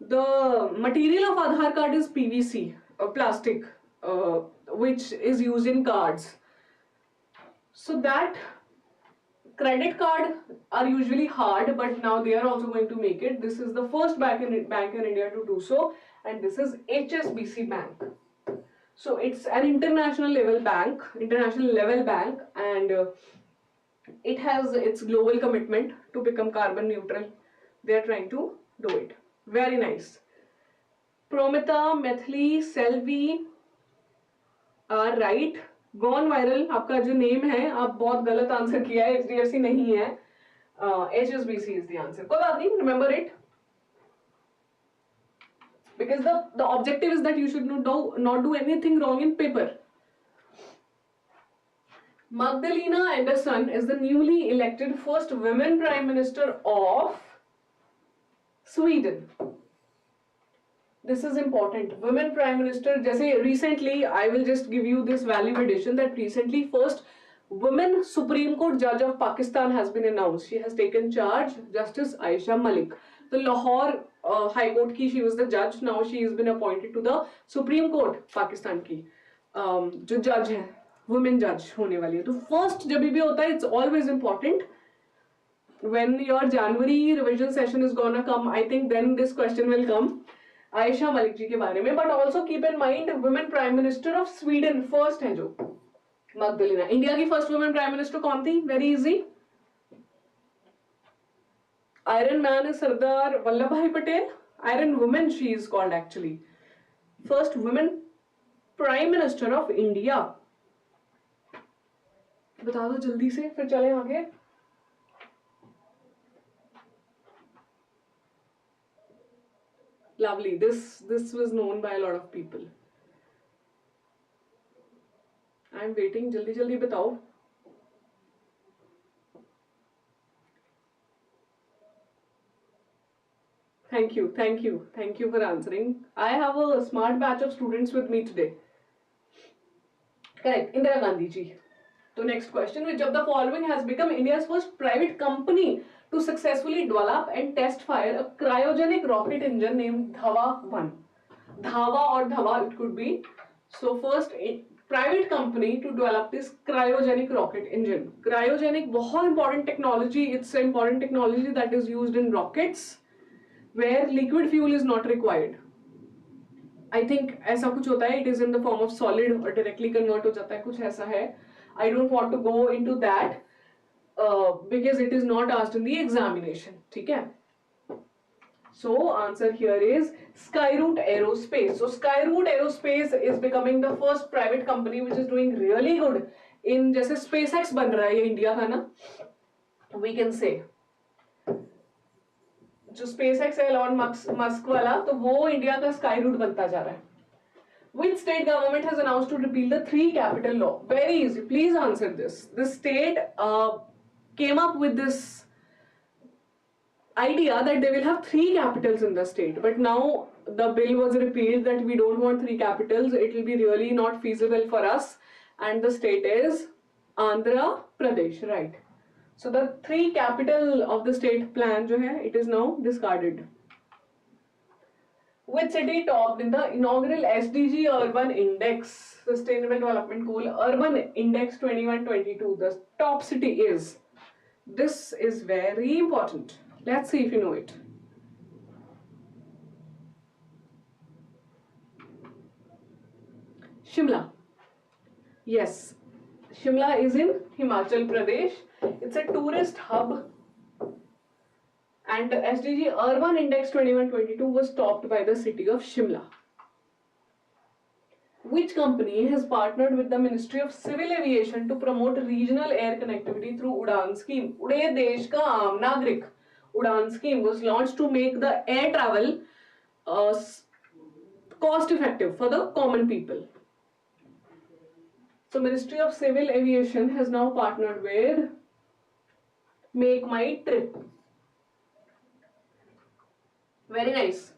The material of Aadhaar card is PVC plastic, which is used in cards. So that credit card are usually hard, but now they are also going to make it. This is the first bank in India to do so, and this is HSBC Bank. So it's an international level bank, and it has its global commitment to become carbon neutral. They are trying to do it. Very nice. Promita, Maithili, Selvi are right. Gone viral आपका जो name है, आप बहुत गलत answer किया है. HDFC नहीं है, HSBC is the answer. कोई बात नहीं, remember it, because the objective is that you should not do anything wrong in paper. Magdalena Andersson is the newly elected first women prime minister of Sweden. This is important. Women prime minister, जैसे recently, I will just give you this value addition that recently first women Supreme Court judge of Pakistan has been announced. She has taken charge, Justice Aisha Malik. The Lahore High Court की she was the judge. Now she has been appointed to the Supreme Court Pakistan की जो judge है, women judge होने वाली है. तो first जब भी होता है, it's always important. When your January revision session is gonna come, I think then this question will come. Ayesha Malik ji के बारे में, but also keep in mind women prime minister of Sweden first है जो मगदलिना. इंडिया की first women prime minister कौन थी? Very easy. Iron man is Sardar Vallabh Bhai Patel. Iron women she is called actually. First women prime minister of India. बता दो जल्दी से, फिर चले आगे. Lovely. This was known by a lot of people. I'm waiting. जल्दी जल्दी बताओ. Thank you for answering. I have a smart batch of students with me today. Correct. Indira Gandhi ji. So next question: which of the following has become India's first private company to successfully develop and test fire a cryogenic rocket engine named Dhava-1? Dhava or Dhava, it could be. So first private company to develop this cryogenic rocket engine. Cryogenic बहुत important technology. It's an important technology that is used in rockets where liquid fuel is not required. I think ऐसा कुछ होता है. It is in the form of solid or directly convert हो जाता है, कुछ ऐसा है. I don't want to go into that. Because it is not asked in the examination. ठीक है? So answer here is Skyroot Aerospace. So Skyroot Aerospace is becoming the first private company which is doing really good in, जैसे SpaceX बन रहा है ये India का ना, we can say जो SpaceX है एलॉन मस्क वाला, तो वो इंडिया का Skyroot बनता जा रहा है. Which state government has announced to repeal the 3-capital law? Very easy. Please answer this. The state came up with this idea that they will have 3 capitals in the state, but now the bill was repealed that we don't want 3 capitals. It will be really not feasible for us, and the state is Andhra Pradesh, right? So the 3 capital of the state plan jo hai, it is now discarded. Which city topped in the inaugural SDG Urban Index, Sustainable Development Goal Urban Index 21-22? The top city is. This is very important. Let's see if you know it. Shimla. Yes, Shimla is in Himachal Pradesh. It's a tourist hub. And the SDG Urban Index 21-22 was topped by the city of Shimla. Which company has partnered with the Ministry of Civil Aviation to promote regional air connectivity through Udan scheme? Ude Desh Ka Aam Nagrik Udan scheme was launched to make the air travel cost effective for the common people. So Ministry of Civil Aviation has now partnered with Make My Trip. Very nice.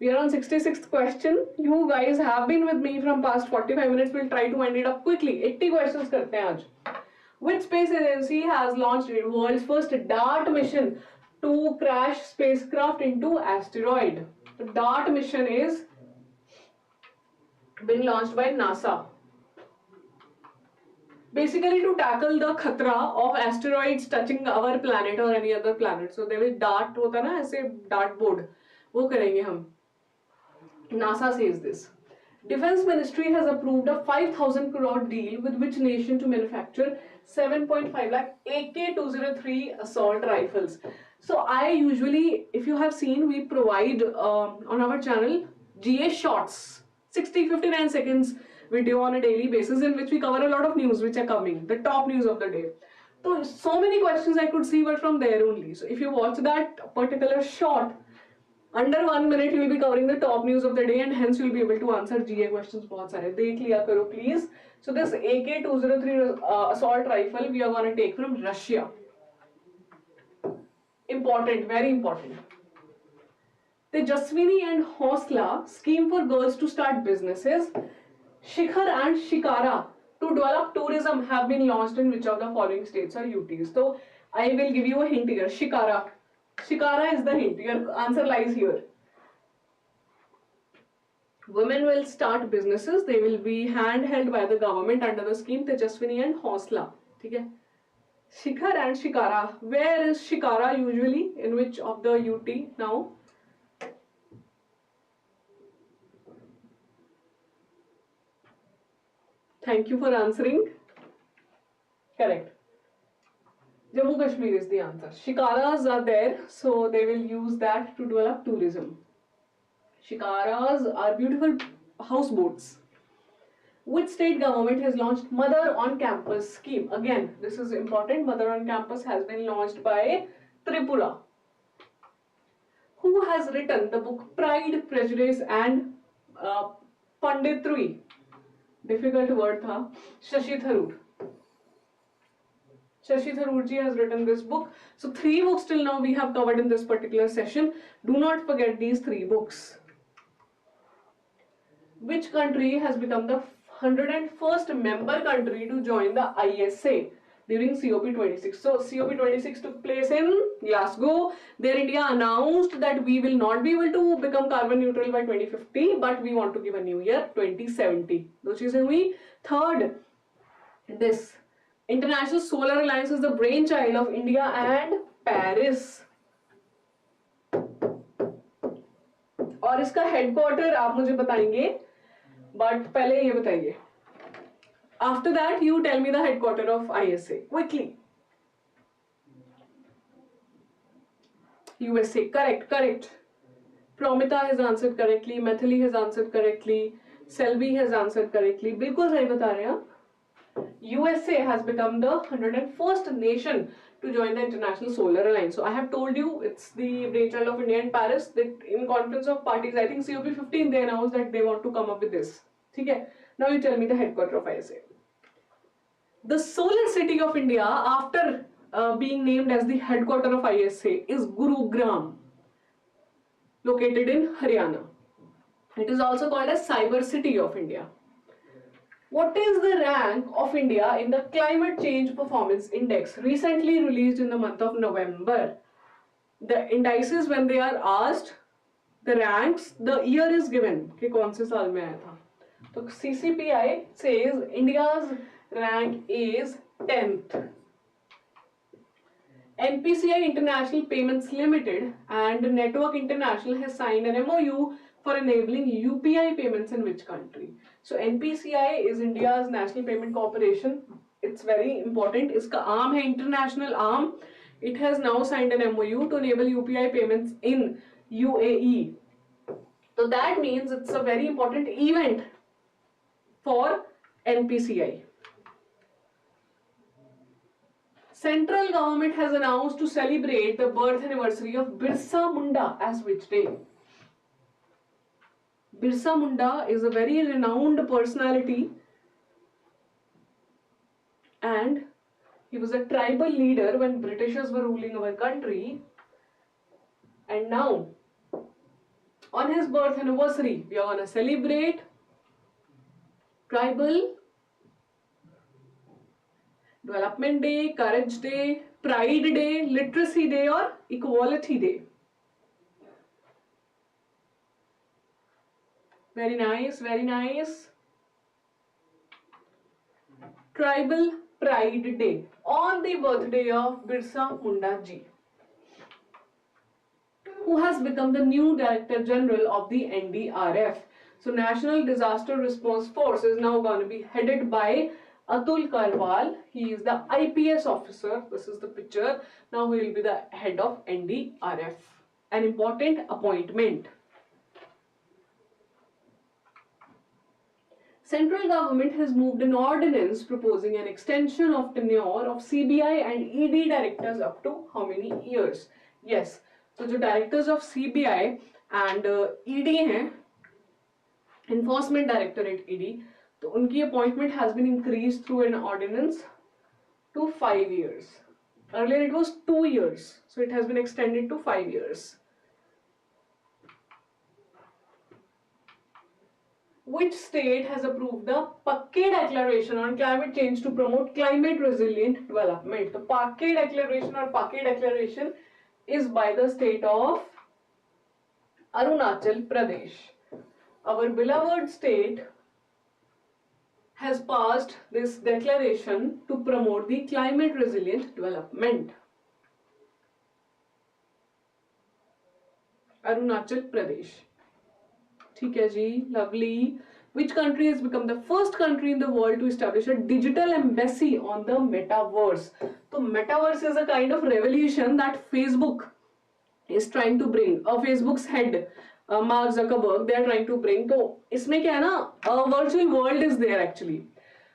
We are on 66th question. You guys have been with me from past 45 minutes. We'll try to wind it up quickly. 80 questions karte hain aaj. Which space agency has launched the world's first DART mission to crash spacecraft into asteroid? The DART mission is been launched by NASA. Basically to tackle the khatra of asteroids touching our planet or any other planet. So they will DART hota na aise DART board. वो करेंगे हम. NASA says this. Defense Ministry has approved a 5,000 crore deal with which nation to manufacture 7.5 lakh AK-203 assault rifles. So I usually, if you have seen, we provide on our channel GA shorts, 60-59 seconds video on a daily basis in which we cover a lot of news which are coming, the top news of the day. So many questions I could see were from there only. So if you watch that particular short, under 1 minute you will be covering the top news of the day and hence you will be able to answer GA questions बहुत सारे. देख लिया करो please. So this AK-203 assault rifle we are going to take from Russia. Important, very important. Tejaswini and Hosla scheme for girls to start businesses. Shikhar and Shikara to develop tourism have been launched in which of the following states or UTs? So I will give you a hint here. Shikara. Shikara is the hint. Your answer lies here. Women will start businesses. They will be handheld by the government under the scheme Tejaswini and Hosla. Okay? Shikhar and Shikara. Where is Shikara usually? In which of the UT now? Thank you for answering. Correct. Jammu Kashmir is the answer. Shikaras are there, so they will use that to develop tourism. Shikaras are beautiful houseboats. Which state government has launched Mother on Campus scheme? Again, this is important. Mother on Campus has been launched by Tripura. Who has written the book Pride, Prejudice and Panditry? Difficult word tha. Shashi Tharoor. Shashi Tharoor ji has written this book. So 3 books till now we have covered in this particular session. Do not forget these 3 books. Which country has become the 101st member country to join the ISA during COP26? So COP26 took place in Glasgow. There India announced that we will not be able to become carbon neutral by 2050, but we want to give a new year 2070. दो चीजें हुई. Third, this International Solar Alliance is the brainchild of India and Paris. और इसका headquarter आप मुझे बताएंगे, but पहले ये बताइए. After that, you tell me the headquarter of ISA quickly. USA, correct. Promita has answered correctly. Maithili has answered correctly. Selvi has answered correctly. बिल्कुल सही बता रहे हैं आप. USA has become the 101st nation to join the International Solar Alliance. So I have told you it's the brainchild of India and Paris. That in Conference of Parties, I think COP15 they announced that they want to come up with this. ठीक है. Now you tell me the headquarter of ISA. The solar city of India, after being named as the headquarter of ISA, is Gurugram, located in Haryana. It is also called as Cyber City of India. What is the rank of India in the Climate Change Performance Index, recently released in the month of November? The indices, when they are asked, the ranks, the year is given कि कौन से साल में आया था. तो CCPI says India's rank is 10th. NPCI International Payments Limited and Network International has signed an MOU for enabling UPI payments in which country? So NPCI is India's National Payment Corporation. It's very important. इसका arm है international arm. It has now signed an MOU to enable UPI payments in UAE. So that means it's a very important event for NPCI. Central government has announced to celebrate the birth anniversary of Birsa Munda as which day? Birsa Munda is a very renowned personality and he was a tribal leader when Britishers were ruling our country, and now on his birth anniversary we are going to celebrate Tribal Development Day, Courage Day, Pride Day, Literacy Day or Equality Day. Very nice, very nice. Tribal Pride Day on the birthday of Birsa Munda ji, who has become the new Director General of the NDRF. So National Disaster Response Force is now going to be headed by Atul Karwal. He is the IPS officer. This is the picture. Now he will be the head of NDRF. An important appointment. Central government has moved an ordinance proposing an extension of tenure of CBI and ED directors up to how many years? Yes. So the directors of CBI and ED हैं, Enforcement Directorate ED, तो उनकी appointment has been increased through an ordinance to 5 years. Earlier it was 2 years, so it has been extended to 5 years. Which state has approved the Pakke Declaration on climate change to promote climate resilient development? The Pakke Declaration or Pakke Declaration is by the state of Arunachal Pradesh. Our beloved state has passed this declaration to promote the climate resilient development. Arunachal Pradesh. ठीक है जी, lovely. Which country has become the first country in the world to establish a digital embassy on the metaverse? So metaverse is a kind of revolution that Facebook is trying to bring. Facebook's head, Mark Zuckerberg, they are trying to bring. So इसमें क्या है ना, a virtual world is there actually.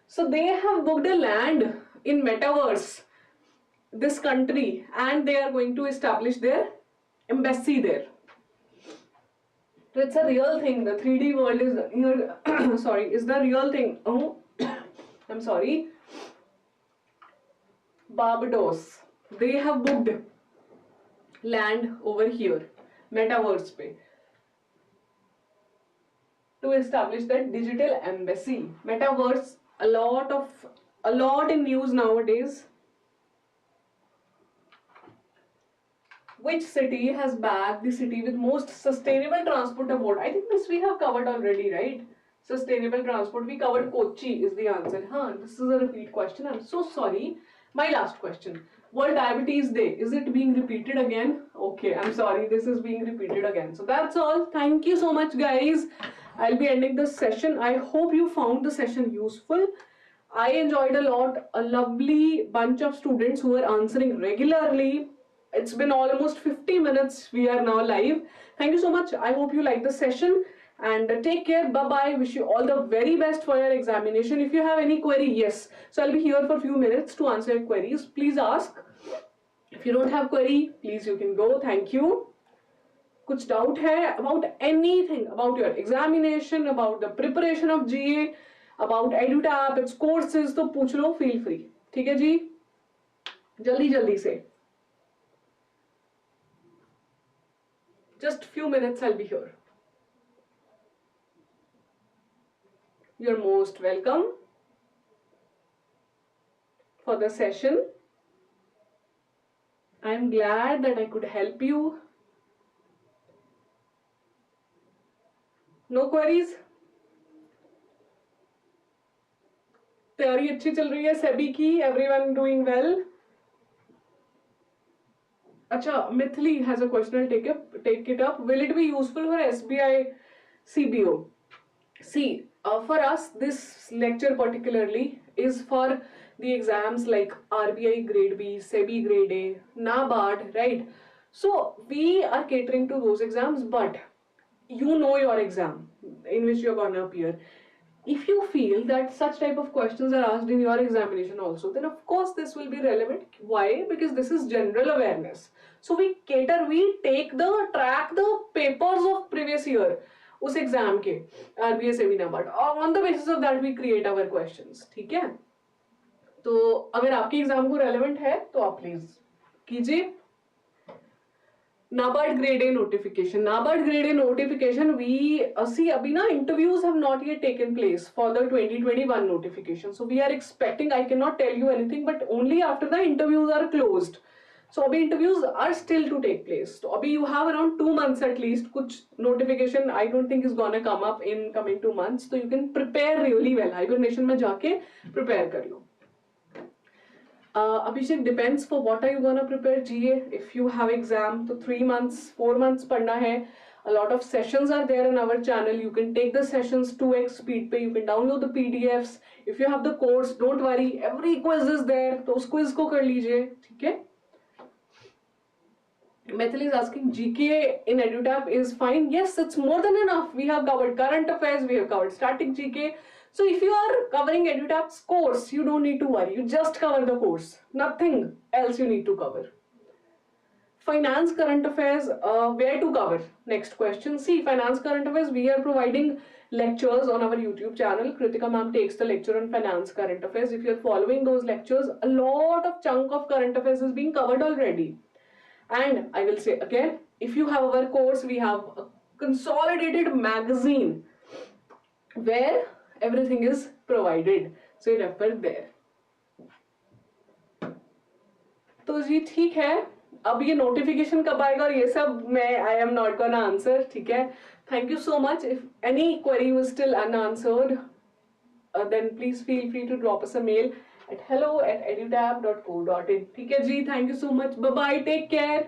So they have booked a land in metaverse, this country, and they are going to establish their embassy there. So it's a real thing. The 3D world is here. Sorry, is the real thing. Oh, I'm sorry. Barbados. They have booked land over here, metaverse पे, to establish that digital embassy. Metaverse, a lot in news nowadays. Which city has bagged the city with most sustainable transport award? I think this we have covered already, right? Sustainable transport. We covered Kochi is the answer. This is a repeat question. I'm so sorry. My last question. World Diabetes Day. Is it being repeated again? Okay, I'm sorry. This is being repeated again. So that's all. Thank you so much, guys. I'll be ending this session. I hope you found the session useful. I enjoyed a lot. A lovely bunch of students who are answering regularly. It's been almost 50 minutes. We are now live. Thank you so much. I hope you like the session and take care. Bye-bye. Wish you all the very best for your examination. If you have any query, yes. So I'll be here for a few minutes to answer your queries. Please ask. If you don't have query, please you can go. Thank you. कुछ doubt है about anything, about your examination, about the preparation of GA, about EduTap, its courses, तो पूछ लो, feel free. ठीक है जी, जल्दी जल्दी से. Just few minutes I'll be here. You're most welcome for the session. I'm glad that I could help you. No queries? तैयारी अच्छी चल रही है सेबी की? Everyone doing well? अच्छा, Mithili has a question. I'll take it up. Will it be useful for SBI CBO? See, for us, this lecture particularly is for the exams like RBI Grade B, SEBI Grade A, NABARD, right? So we are catering to those exams, but you know your exam in which you're gonna appear. If you feel that such type of questions are asked in your examination also, then of course this will be relevant. Why? Because this is general awareness. So we take track the papers of previous year उस exam के RBI SEBI NABARD, on the basis of that we create our questions. ठीक है, तो अगर आपके exam को relevant है तो आप प्लीज कीजिए. NABARD Grade A notification. NABARD Grade A notification, we see abhi na interviews have not yet taken place for the 2021 notification. So we are expecting, I cannot tell you anything, but only after the interviews are closed. So abhi interviews are still to take place. So abhi you have around 2 months at least. Kuch notification I don't think is gonna come up in coming 2 months. So you can prepare really well. Hibernation mein jaake prepare kar lo. Abhishek, depends for what are you gonna prepare GA. If you have exam, so 3 months, 4 months padna hai. A lot of sessions are there on our channel. You can take the sessions 2x speed pe. You can download the PDFs. If you have the course, don't worry. Every quiz is there. तो उस quiz को कर लीजिए, ठीक है? Mithili is asking, GK in EduTap is fine. Yes, it's more than enough. We have covered current affairs. We have covered static GK. So if you are covering EduTap's course, you don't need to worry. You just cover the course. Nothing else you need to cover. Finance current affairs, where to cover? Next question. See, finance current affairs, we are providing lectures on our YouTube channel. Rittika ma'am takes the lecture on finance current affairs. If you're following those lectures, a lot of chunk of current affairs is being covered already. And I will say again, if you have our course, we have a consolidated magazine where everything is provided. So you refer there. तो जी ठीक है, अब ये notification कब आएगा और ये सब मैं I am not gonna answer, ठीक है? Thank you so much. If any query was still unanswered, then please feel free to drop us a mail at hello@edutap.co.in. ठीक है जी, thank you so much. Bye bye, take care.